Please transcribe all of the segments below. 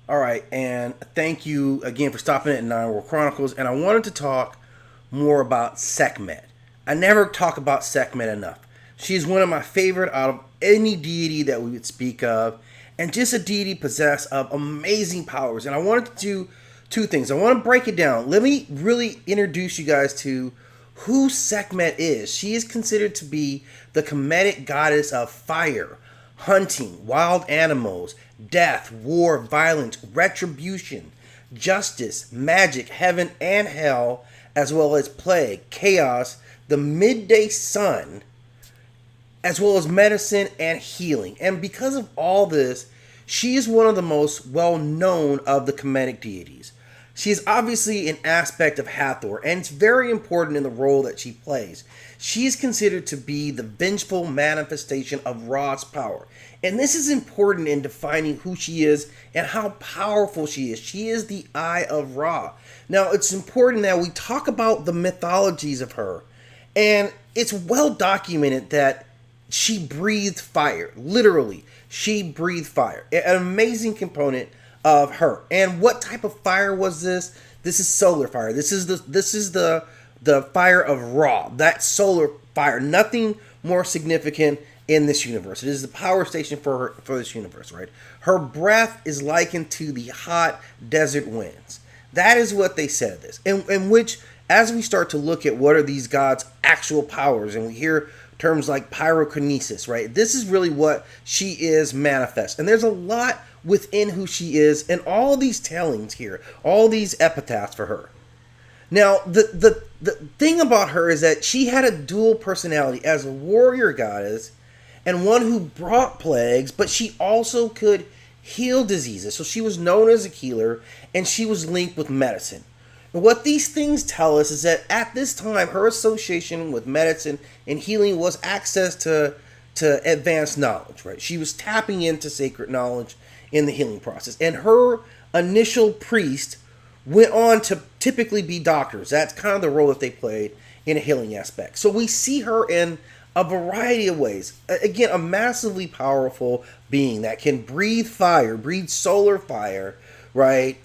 All right, and thank you again for stopping at Nine World Chronicles. And I wanted to talk more about Sekhmet. I never talk about Sekhmet enough. She's one of my favorite out of any deity that we would speak of, and just a deity possessed of amazing powers. And I wanted to do two things. I want to break it down. Let me really introduce you guys to who Sekhmet is. She is considered to be the Kemetic goddess of fire, hunting, wild animals, death, war, violence, retribution, justice, magic, heaven and hell, as well as plague, chaos, the midday sun, as well as medicine and healing. And because of all this, she is one of the most well known of the Kemetic deities. She is obviously an aspect of Hathor, and it's very important in the role that she plays. She is considered to be the vengeful manifestation of Ra's power. And this is important in defining who she is and how powerful she is. She is the Eye of Ra. Now, it's important that we talk about the mythologies of her. And it's well documented that she breathed fire. Literally, she breathed fire. An amazing component of her. And what type of fire was this? This is solar fire. This is the fire of Ra. That solar fire. Nothing more significant in this universe. It is the power station for this universe, right? Her breath is likened to the hot desert winds. That is what they said of this. In which, as we start to look at what are these gods' actual powers, and we hear terms like pyrokinesis, right? This is really what she is manifest. And there's a lot within who she is, and all these tellings here, all these epitaphs for her. Now, the thing about her is that she had a dual personality as a warrior goddess and one who brought plagues, but she also could heal diseases. So she was known as a healer, and she was linked with medicine. And what these things tell us is that at this time, her association with medicine and healing was access to advanced knowledge, right? She was tapping into sacred knowledge in the healing process. And her initial priest went on to typically be doctors. That's kind of the role that they played in a healing aspect. So we see her in a variety of ways. Again, a massively powerful being that can breathe fire, breathe solar fire, right?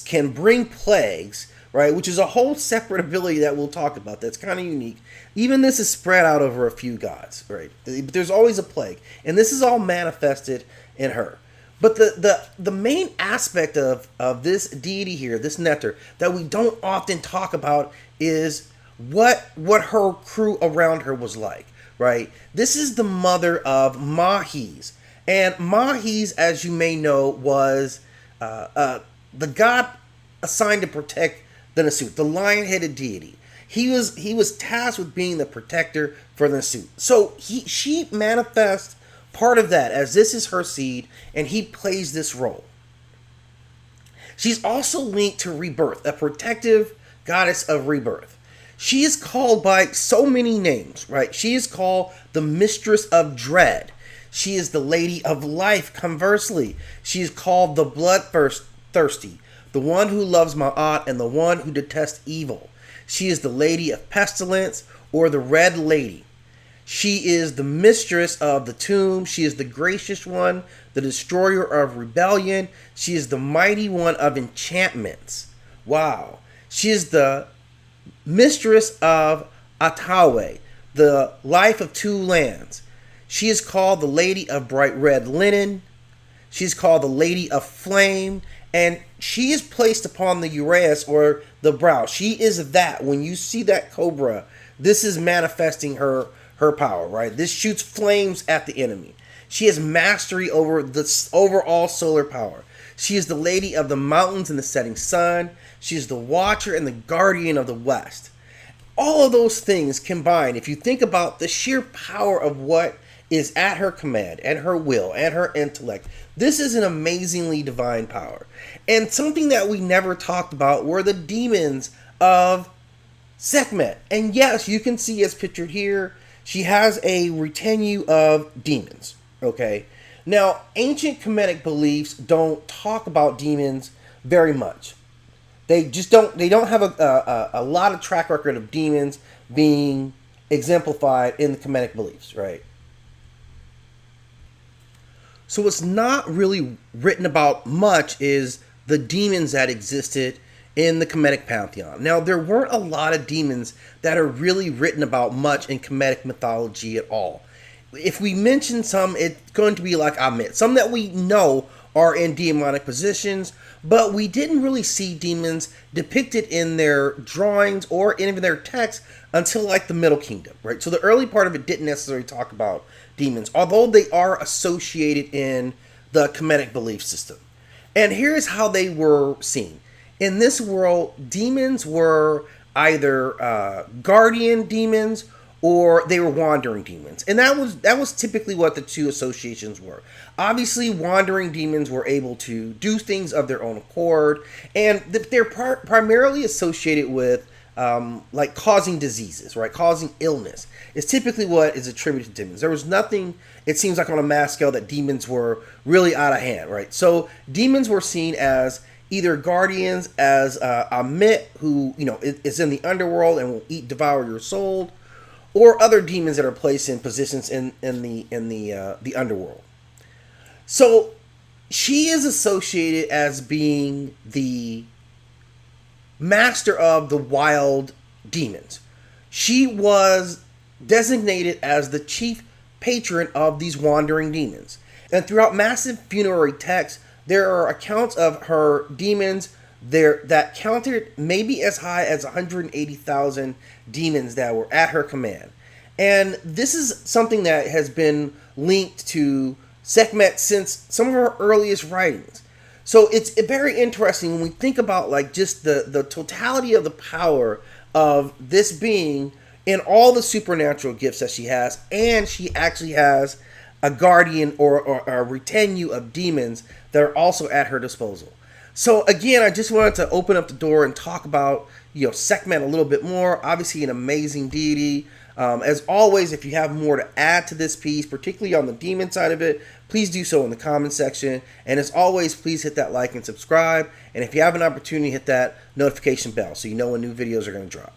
Can bring plagues, right? Which is a whole separate ability that we'll talk about. That's kind of unique. Even this is spread out over a few gods, right? But there's always a plague, and this is all manifested in her. But the main aspect of this deity here, this Neter, that we don't often talk about is what her crew around her was like, right? This is the mother of Mahis. And Mahis, as you may know, was the god assigned to protect the Nasut, the lion-headed deity. He was tasked with being the protector for the Nasut. So she manifests part of that, as this is her seed, and he plays this role. She's also linked to rebirth, a protective goddess of rebirth. She is called by so many names, right? She is called the mistress of dread. She is the lady of life, conversely. She is called the bloodthirsty, the one who loves Ma'at and the one who detests evil. She is the lady of pestilence, or the red lady. She is the mistress of the tomb. She is the gracious one, the destroyer of rebellion. She is the mighty one of enchantments. Wow. She is the mistress of Atawe, the life of two lands. She is called the lady of bright red linen. She is called the lady of flame. And she is placed upon the uraeus, or the brow. She is that. When you see that cobra, this is manifesting her power, right? This shoots flames at the enemy. She has mastery over the overall solar power. She is the lady of the mountains and the setting sun. She is the watcher and the guardian of the west. All of those things combined, if you think about the sheer power of what is at her command and her will and her intellect, this is an amazingly divine power. And something that we never talked about were the demons of Sekhmet. And yes, you can see as pictured here, she has a retinue of demons, okay? Now, ancient Kemetic beliefs don't talk about demons very much. They don't have a lot of track record of demons being exemplified in the Kemetic beliefs, right? So what's not really written about much is the demons that existed in the Kemetic pantheon. Now, there weren't a lot of demons that are really written about much in Kemetic mythology at all. If we mention some, it's going to be like Ammit, some that we know are in demonic positions, but we didn't really see demons depicted in their drawings or in even their texts until like the Middle Kingdom, right? So the early part of it didn't necessarily talk about demons, although they are associated in the Kemetic belief system. And here's how they were seen. In this world, demons were either guardian demons or they were wandering demons. And that was typically what the two associations were. Obviously, wandering demons were able to do things of their own accord, and they're primarily associated with like causing diseases, right? Causing illness is typically what is attributed to demons. There was nothing, it seems like on a mass scale, that demons were really out of hand, right? So demons were seen as either guardians, as Ammit, who is in the underworld and will devour your soul, or other demons that are placed in positions in the underworld. So she is associated as being the master of the wild demons. She was designated as the chief patron of these wandering demons. And throughout massive funerary texts, there are accounts of her demons there that counted maybe as high as 180,000 demons that were at her command. And this is something that has been linked to Sekhmet since some of her earliest writings. So it's very interesting when we think about like just the totality of the power of this being in all the supernatural gifts that she has, and she actually has a guardian or a retinue of demons that are also at her disposal. So again, I just wanted to open up the door and talk about Sekhmet a little bit more. Obviously an amazing deity. As always, if you have more to add to this piece, particularly on the demon side of it, please do so in the comment section. And as always, please hit that like and subscribe. And if you have an opportunity, hit that notification bell so you know when new videos are going to drop.